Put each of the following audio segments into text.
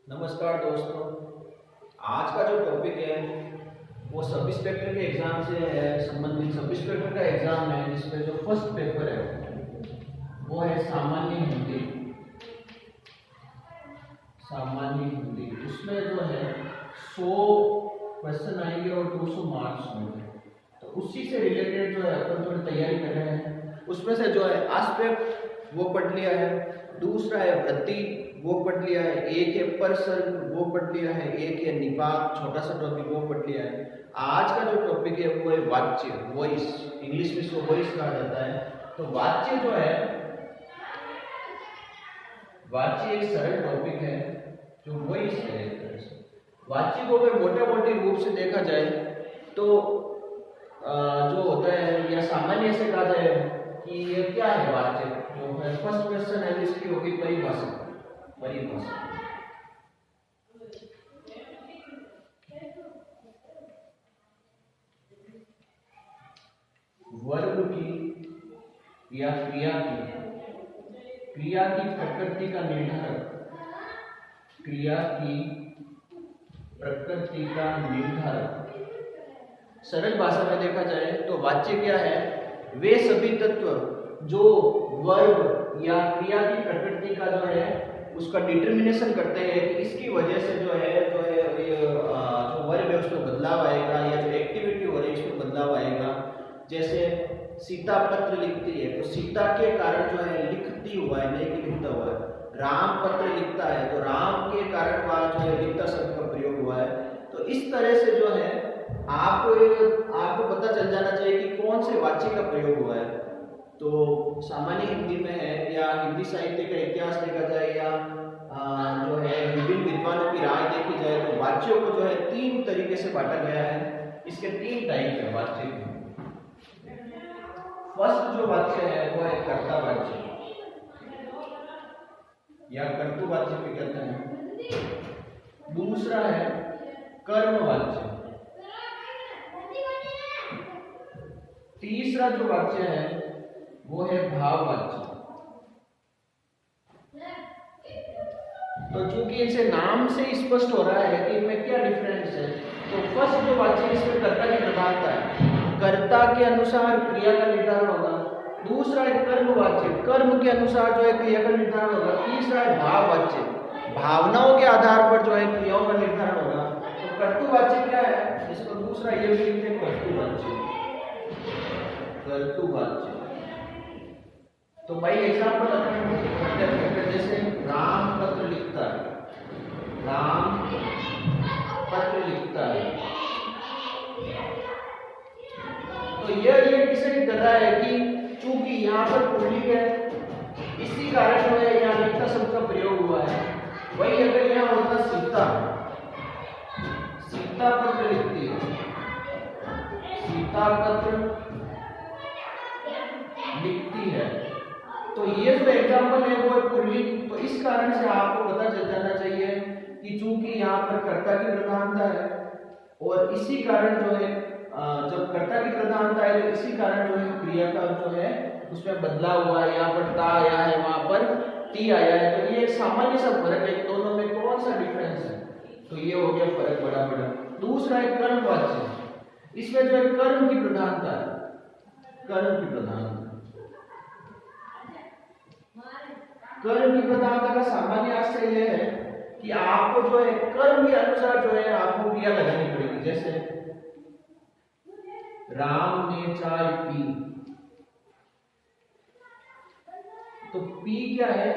नमस्कार दोस्तों। आज का जो टॉपिक है वो सब इंस्पेक्टर के एग्जाम से है संबंधित। सब इंस्पेक्टर का एग्जाम है जिसमें जो फर्स्ट पेपर है वो है सामान्य हिंदी। सामान्य हिंदी उसमें जो है 100 क्वेश्चन आएंगे और 200 मार्क्स होंगे। तो उसी से रिलेटेड जो है अपन थोड़ी तैयारी कर रहे हैं। उसमें से जो है एस्पेक्ट वो पढ़ लिया है, दूसरा है वृद्धि वो पढ़ लिया है, एक है पर्सन वो पढ़ लिया है, एक है निपात छोटा सा टॉपिक वो पढ़ लिया है। आज का जो टॉपिक है वो है वाच्य, वॉइस। इंग्लिश में इसको वॉइस कहा जाता है। तो वाच्य जो है, वाच्य एक सरल टॉपिक है जो वॉइस है। एक तरह से वाच्य को अगर मोटे मोटे रूप से देखा जाए तो जो होता है या सामान्य से कहा जाए कि ये क्या है वाच्य, जो है फर्स्ट क्वेश्चन है इसकी होगी परिभाषा। परिभाषा वर्ब की या क्रिया की प्रकृति का निर्धारक, क्रिया की प्रकृति का निर्धारक। सरल भाषा में देखा जाए तो वाच्य क्या है, वे सभी तत्व जो वर्ब या क्रिया की प्रकृति का जो है उसका डिटर्मिनेशन करते हैं कि इसकी वजह से जो वर्ब है उसमें बदलाव आएगा या जो एक्टिविटी हो रही है उसमें बदलाव आएगा। जैसे सीता पत्र लिखती है तो सीता के कारण जो है लिखती हुआ है, नहीं कि लिखता हुआ है। राम पत्र लिखता है तो राम के कारण वहां जो है लिखता शब्द का प्रयोग हुआ है। तो इस तरह से जो है आपको पता चल जाना चाहिए कि कौन से वाच्य का प्रयोग हुआ है। तो सामान्य हिंदी में है या हिंदी साहित्य का इतिहास देखा जाए या जो है विभिन्न विद्वानों की राय देखी जाए तो वाच्यों को जो है 3 तरीके से बांटा गया है। इसके 3 टाइप है वाच्य के। फर्स्ट जो वाच्य है वो है कर्ता वाच्य या कर्तृवाच्य भी कहते हैं। दूसरा है कर्म वाच्य। तीसरा जो वाच्य है वो है भाववाच्य। तो चूंकि इनसे नाम से स्पष्ट हो रहा है कि इनमें क्या डिफरेंस है, तो फर्स्ट जो वाच्य इसमें कर्ता की प्रधानता है, कर्ता के अनुसार क्रिया का निर्धारण होगा। दूसरा है कर्मवाच्य, कर्म के अनुसार जो है क्रिया का निर्धारण होगा। तीसरा है भाववाच्य, भावनाओं के आधार पर जो है क्रियाओं का निर्धारण होगा। तो कर्तृवाच्य क्या है, इसको दूसरा ये भी लिखते हैं कर्तृवाच्य। कर्तृवाच्य तो भाई एग्जाम्पल अपन जैसे राम पत्र लिखता है, राम पत्र लिखता है। तो ये डिसाइड कर रहा है कि चूंकि यहाँ पर पुल्लिंग है इसी कारण जो है यहाँ लिखता शब्द का प्रयोग हुआ है। वही अगर यहाँ होता सीता, सीता पत्र लिखती है, सीता पत्र लिखती है, तो ये जो एग्जाम्पल है वो है पुल्लिंग। तो इस कारण से आपको पता चल जाना चाहिए कि चूंकि यहाँ पर कर्ता की प्रधानता है और इसी कारण जो है जब कर्ता की प्रधानता है तो इसी कारण जो है क्रिया का जो है उसमें बदलाव हुआ है। यहाँ पर ता आया है, वहां पर ती आया है। तो ये एक सामान्य सा फर्क है, दोनों में कौन सा डिफरेंस है, तो ये हो गया फर्क बड़ा बड़ा। दूसरा है कर्मवाच्य, इसमें जो है कर्म की प्रधानता है, कर्म की प्रधानता। कर्म की प्रधानता का सामान्य आशय यह है कि आपको जो है कर्म के अनुसार जो है आपको क्रिया लगानी पड़ेगी। जैसे राम ने चाय पी, तो पी क्या है,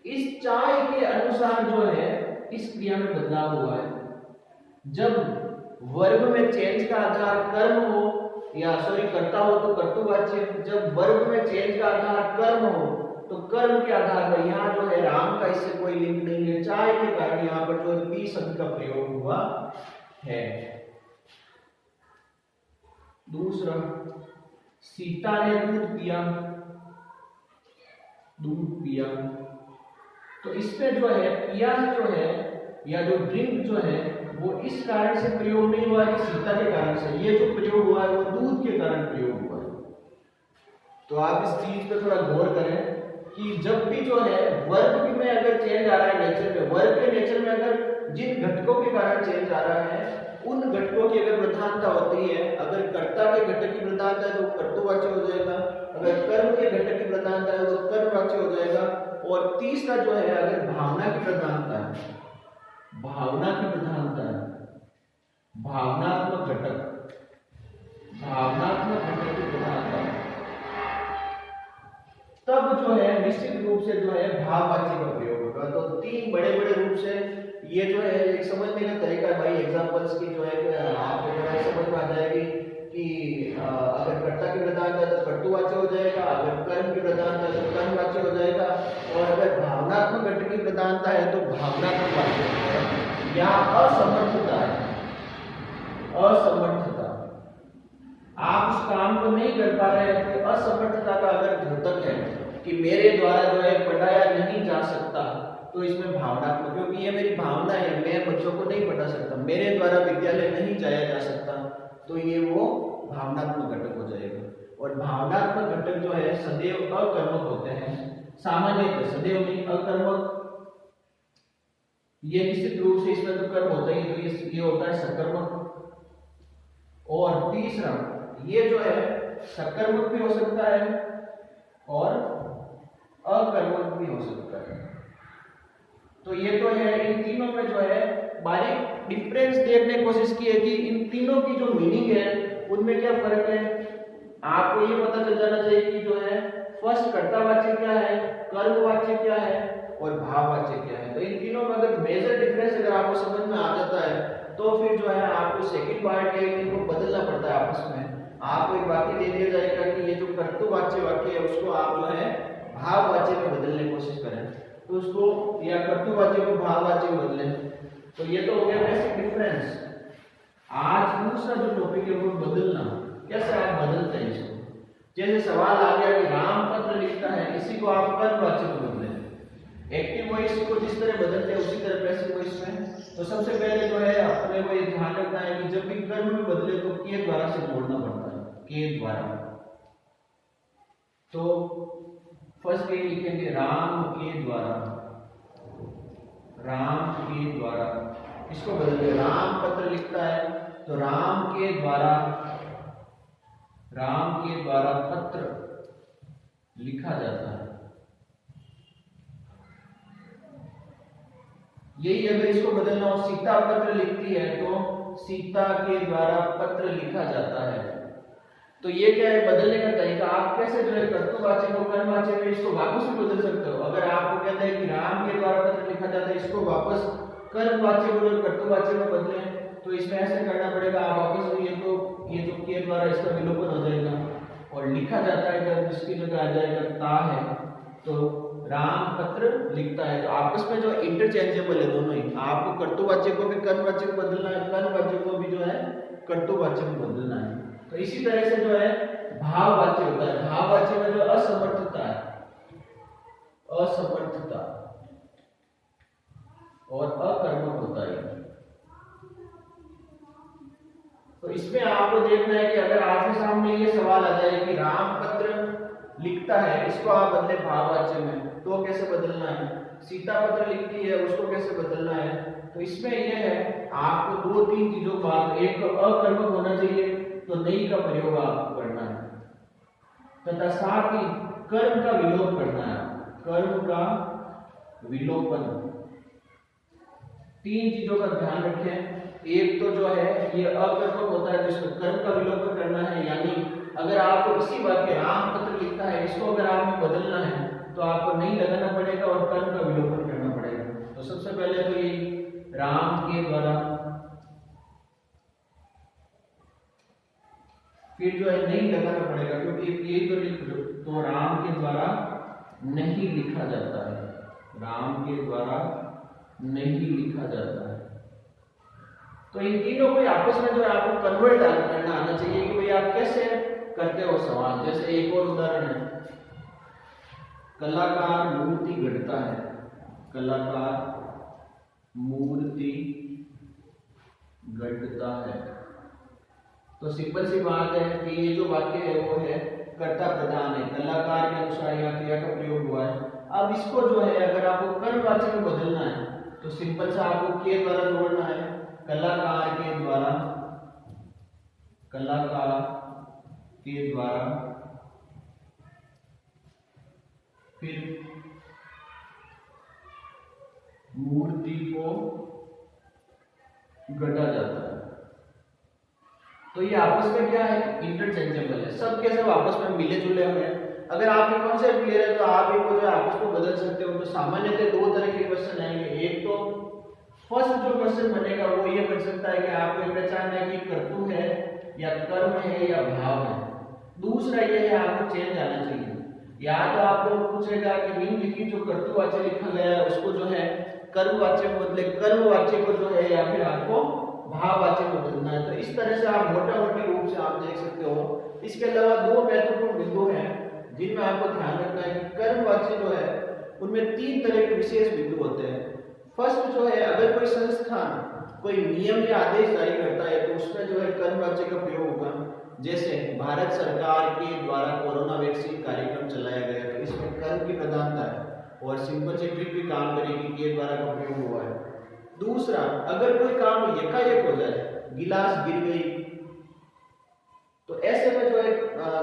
इस चाय के अनुसार जो है इस क्रिया में बदलाव हुआ है। जब वर्ब में चेंज का आधार कर्म हो या कर्ता हो तो कर्तृवाच्य, जब वर्ब में चेंज का आधार कर्म हो तो कर्म के आधार पर यहाँ जो है राम का इससे कोई लिंक नहीं है, चाय के कारण यहाँ पर जो पी शब्द का प्रयोग हुआ है। दूसरा, सीता ने दूध पिया, दूध पिया, तो इसमें जो है पिया जो है या जो ड्रिंक जो है वो इस कारण से प्रयोग नहीं हुआ कि सीता के कारण से, ये जो प्रयोग हुआ है वो दूध के कारण प्रयोग हुआ है। तो आप इस चीज पे थोड़ा गौर करें कि जब भी जो है वर्ग में अगर चेंज आ रहा है नेचर में, वर्ग के नेचर में अगर जिन घटकों के कारण चेंज आ रहा है उन घटकों की अगर प्रधानता होती है, अगर कर्ता के घटक की प्रधानता है तो कर्तृवाच्य हो जाएगा, अगर कर्म के घटक की प्रधानता है तो कर्मवाच्य हो जाएगा। और तीसरा जो है अगर भावना की प्रधानता है, भावना की प्रधानता है, भावनात्मक घटक, भावनात्मक घटक की प्रधानता है, तब जो है निश्चित रूप से जो है भाववाच्य का प्रयोग होगा। तो तीन बड़े बड़े रूप से ये जो है एक समझने का तरीका है भाई, एग्जांपल्स की जो है आपको जो है समझ में आ जाएगी कि अगर कर्ता की प्रधानता है तो कर्तृवाच्य हो जाएगा, अगर कर्म की प्रधानता है तो कर्मवाच्य हो जाएगा, और अगर भावनात्मक घटक की प्रधानता है तो भावनात्मक वाच्य हो जाएगा। यहाँ असमर्थता है, असमर्थता, आप उस काम को नहीं कर पा रहे हैं तो असमर्थता का अगर द्योतक है कि मेरे द्वारा जो है पढ़ाया नहीं जा सकता, तो इसमें भावनात्मक, क्योंकि ये मेरी भावना है, मैं बच्चों को नहीं पढ़ा सकता, मेरे द्वारा विद्यालय नहीं जाया जा सकता, तो ये वो भावनात्मक घटक हो जाएगा। और भावनात्मक घटक जो है सदैव अकर्मक होते हैं, सामान्यतः सदैव नहीं, अकर्मक। ये निश्चित रूप से इसमें तो कर्म होता ही, तो ये होता है सकर्मक। और तीसरा ये जो है सकर्मक भी हो सकता है और अकर्मक भी हो सकता है। तो ये तो है, इन तीनों में जो है बारीक डिफरेंस देखने की कोशिश की है कि इन तीनों की जो मीनिंग है उनमें क्या फर्क है। आपको ये पता चल जाना चाहिए कि जो है फर्स्ट कर्तावाच्य क्या है, कर्मवाच्य क्या है और भाववाच्य क्या है। तो इन तीनों में अगर मेजर डिफरेंस अगर आपको समझ में आ जाता है तो फिर जो है आपको सेकंड पार्ट है इनको बदलना पड़ता है आपस में। आपको एक वाक्य दे दिया जाएगा कि ये जो कर्तृवाच्य वाक्य है उसको आप जो है भाववाच्य में बदलने की कोशिश करें, तो उसको या कर्तृवाच्य को भाववाच्य में बदलें। तो ये तो हो गया बेसिक डिफरेंस। आज दूसरा जो टॉपिक है वो बदलना, कैसे आप बदलते हैं इसको। जैसे सवाल आ गया कि राम पत्र लिखता है, इसी को आप कर्मवाच्य में बदलें। एक्टिव वॉइस को जिस तरह बदलते हैं उसी तरह पैसिव वॉइस में। तो सबसे पहले जो है अपने को ये ध्यान रखना है कि जब भी कर्म में बदले तो के द्वारा से जोड़ना पड़ता है, के द्वारा। तो फर्स्ट ये लिखेंगे राम के द्वारा, राम के द्वारा। इसको बदलते राम पत्र लिखता है तो राम के द्वारा, राम के द्वारा पत्र लिखा जाता है। यही अगर इसको बदलना हो, सीता पत्र लिखती है तो सीता के द्वारा पत्र लिखा जाता है। तो ये क्या है बदलने का तरीका। आप कैसे जो है कर्तृवाच्य को कर्मवाच्य में इसको वापस भी बदल सकते हो। अगर आपको कहते हैं कि राम के द्वारा पत्र लिखा जाता है, इसको वापस कर्मवाच्य को कर्तृवाच्य में बदलें, तो इसमें ऐसे करना पड़ेगा। आप वापस ये जो के द्वारा इसका विलोपन हो जाएगा और लिखा जाता है जब इसकी जगह आ जाएगा ता है, तो राम पत्र लिखता है। तो आपस में जो इंटरचेंजेबल है दोनों ही। आपको कर्तृवाच्य को भी कर्मवाच्य में बदलना है, कर्मवाच्य को भी जो है कर्तृवाच्य में बदलना है। तो इसी तरह से जो है भाववाच्य होता है। भाववाच्य में जो असमर्थता है, असमर्थता और अकर्मक होता है। तो इसमें आपको देखना है कि अगर आपके सामने ये सवाल आ जाए कि राम पत्र लिखता है, इसको आप बदले भाववाच्य में, तो कैसे बदलना है। सीता पत्र लिखती है, उसको कैसे बदलना है। तो इसमें यह है आपको दो तीन चीजों का, एक अकर्मक होना चाहिए तो नहीं का प्रयोग आपको करना है, तथा साथ ही कर्म का विलोप करना है, कर्म का विलोपन। तीन चीजों का ध्यान रखें। एक तो जो है ये अकर्मक होता है जिसको कर्म का विलोपन करना है, यानी अगर आपको इसी वाक्य राम पत्र लिखता है इसको अगर आपको बदलना है तो आपको नहीं लगाना पड़ेगा और कर्म का विलोपन करना पड़ेगा। तो सबसे पहले तो ये राम के द्वारा, फिर जो है नहीं लगाना पड़ेगा क्योंकि ये तो लिख दो, तो राम के द्वारा नहीं लिखा जाता है, राम के द्वारा नहीं लिखा जाता है। तो इन तीनों को आपस में जो है आपको कन्वर्ट करना आना चाहिए कि भाई आप कैसे करते हो सवाल। जैसे एक और उदाहरण है, कलाकार मूर्ति गढ़ता है, कलाकार मूर्ति गढ़ता है। तो सिंपल सी बात है कि ये जो वाक्य है वो है कर्ता प्रधान है, कलाकार के अनुसार यहाँ क्रिया का प्रयोग हुआ है। अब इसको जो है अगर आपको कर्मवाचक में बदलना है तो सिंपल सा आपको के द्वारा जोड़ना है, कलाकार के द्वारा, कलाकार के द्वारा, फिर मूर्ति को घटा जाता है। तो ये आपस में क्या है, इंटरचेंजेबल है, सब के सब आपस में मिले जुले हुए हैं। अगर आपके कॉन्सेप्ट क्लियर है तो आप इनको जो आपस में बदल सकते हो। तो सामान्यतः दो तरह के क्वेश्चन आएंगे। एक तो फर्स्ट जो क्वेश्चन बनेगा वो ये बन सकता है कि आपको ये पहचानना है कि कर्तु है या कर्म है या भाव है। दूसरा ये है आपको चेंज आना चाहिए, या तो आपको पूछेगा कि निम्नलिखित जो कर्तुवाच्य लिखा गया है उसको जो है कर्मवाच्य में बदले, कर्मवाच्य को जो है या फिर आपको भाववाच्य में बदलना है। तो इस तरह से आप मोटा-मोटी रूप से आप देख सकते हो। इसके अलावा दो महत्वपूर्ण बिंदु हैं जिनमें आपको ध्यान रखना है कि कर्मवाच्य जो है उनमें तीन तरह के विशेष बिंदु होते हैं। फर्स्ट जो है, अगर कोई संस्थान कोई नियम या आदेश जारी करता है तो उसमें जो है कर्मवाच्य का प्रयोग होगा। जैसे भारत सरकार के द्वारा कोरोना वैक्सीन कार्यक्रम चलाया गया, तो इसमें कर्म की प्रधानता है और सिंपल सी ट्रिक भी काम करेगी, के द्वारा का प्रयोग हुआ है। दूसरा, अगर कोई काम एकाएक हो जाए, गिलास गिर गई, तो ऐसे में जो है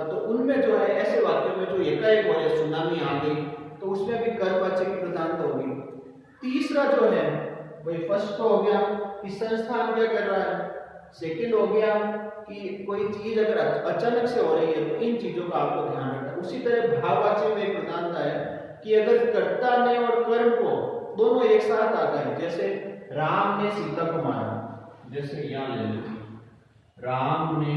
तो उनमें जो है ऐसे वाक्यों में जो एकाएक हो जाए, सुनामी आ गई, तो उसमें भी कर्मवाच्य की प्रधानता होगी। तीसरा जो है वही फर्स्ट तो हो गया कि संस्थान क्या कर रहा है, सेकंड हो गया कि कोई चीज अगर अचानक से हो रही है तो इन चीजों का आपको ध्यान रखना है। उसी तरह भाववाच्य में एक प्रधानता है कि अगर कर्ता ने और कर्म को दोनों एक साथ आता है, जैसे राम ने सीता को मारा, जैसे यहां ले लीजिए राम ने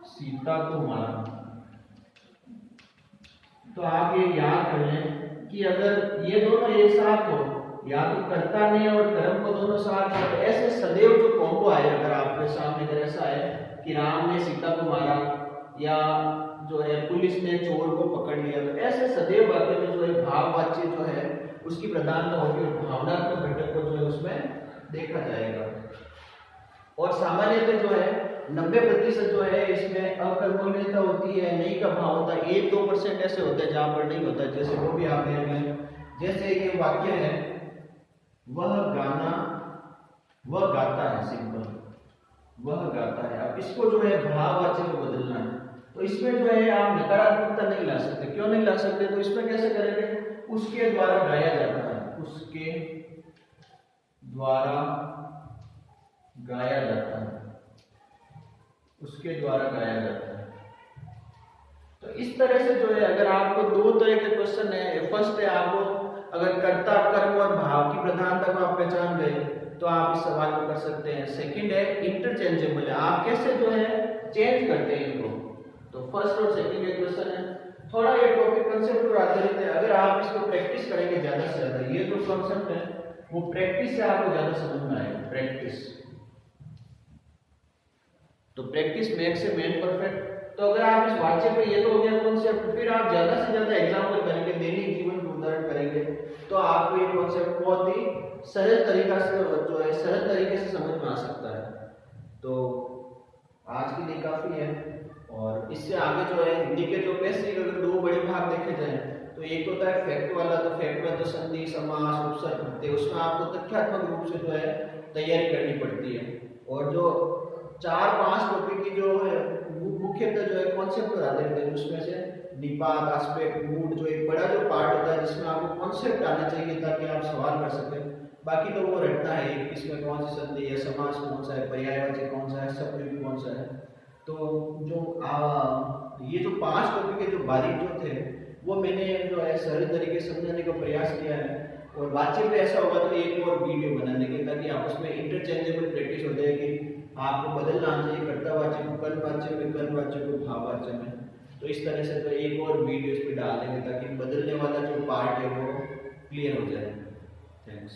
सीता को मारा, तो आप ये याद कर लें कि अगर ये दोनों एक साथ हो, या तो कर्ता ने और कर्म को दोनों साथ हो, तो ऐसे सदैव जो कॉम्बो आए, अगर आपके सामने अगर ऐसा है कि राम ने सीता को मारा या जो है पुलिस ने चोर को पकड़ लिया, तो ऐसे सदैव वाक्य में जो है भाववाच्य जो है उसकी प्रधानता होगी और भावनात्मक घटक को जो है उसमें देखा जाएगा। और सामान्यतः जो है 90% जो है इसमें अकर्मण्यता होती है, नहीं का भाव होता है। 1-2% ऐसे होते हैं जहां पर नहीं होता है, जैसे वो भी आप देख लें। जैसे ये वाक्य है, वह गाना, वह गाता है, सिंपल वह गाता है। अब इसको जो है भाववाच्य में बदलना है, तो इसमें जो है आप नकारात्मकता नहीं ला सकते। क्यों नहीं ला सकते? तो इसमें कैसे करेंगे, उसके द्वारा गाया जाता है, उसके द्वारा गाया जाता है, उसके द्वारा गाया जाता है। तो इस तरह से जो है अगर आपको दो तरह के क्वेश्चन है, फर्स्ट है आपको अगर कर्ता, कर्म और भाव की प्रधानता को आप पहचान गए तो आप इस सवाल को कर सकते हैं। सेकंड है इंटरचेंजेबल है, आप कैसे जो है चेंज करते हैं इनको। तो फर्स्ट और सेकंड एक क्वेश्चन है, थोड़ा ये टॉपिक कंसेप्ट पर आधारित है। अगर आप इसको प्रैक्टिस करेंगे ज्यादा से ज्यादा, ये जो कंसेप्ट है वो प्रैक्टिस से आपको ज्यादा समझ में आएगा। प्रैक्टिस, तो practice makes a man perfect. तो अगर आप इस वाक्य पे, ये तो हो गया कॉन्सेप्ट, फिर आप ज्यादा से ज्यादा एग्जांपल करेंगे, दैनिक जीवन में उदाहरण करेंगे, तो आपको ये कॉन्सेप्ट बहुत ही सरल तरीका से जो है सरल तरीके से समझ में आ सकता है। तो आज के लिए काफी है। और इससे आगे जो है हिंदी के जो बेसिक अगर दो बड़े भाग देखे जाए तो एक होता है फैक्ट वाला। तो फैक्ट में जो संधि, समास, उपसर्ग होते हैं उसमें आपको तथ्यात्मक रूप से जो है तैयारी करनी पड़ती है। और जो 4-5 टॉपिक की जो है मुख्यतः जो है कॉन्सेप्ट पर आधारित है, उसमें से निपात, एस्पेक्ट, मूड जो एक बड़ा जो पार्ट होता है जिसमें आपको कॉन्सेप्ट आना चाहिए ताकि आप सवाल कर सकें। बाकी तो वो रटना है, इसमें कौन सी संधि है, समास कौन सा है, पर्यायवाची कौन सा है, सप्तमी कौन सा है। तो जो ये जो 5 टॉपिक के जो बारीक जो थे वो मैंने जो है सरल तरीके से समझाने का प्रयास किया है। और वाच्य पे ऐसा होगा तो एक और वीडियो बना देंगे ताकि आप उसमें इंटरचेंजेबल प्रैक्टिस हो जाएगी। आपको बदलना आना चाहिए कर्तावाच्य को कर्मवाच्य में, कर्मवाच्य को भाववाच्य में। तो इस तरह से तो एक और वीडियो इस पर डाल देंगे ताकि बदलने वाला जो पार्ट है वो क्लियर हो जाए। थैंक्स।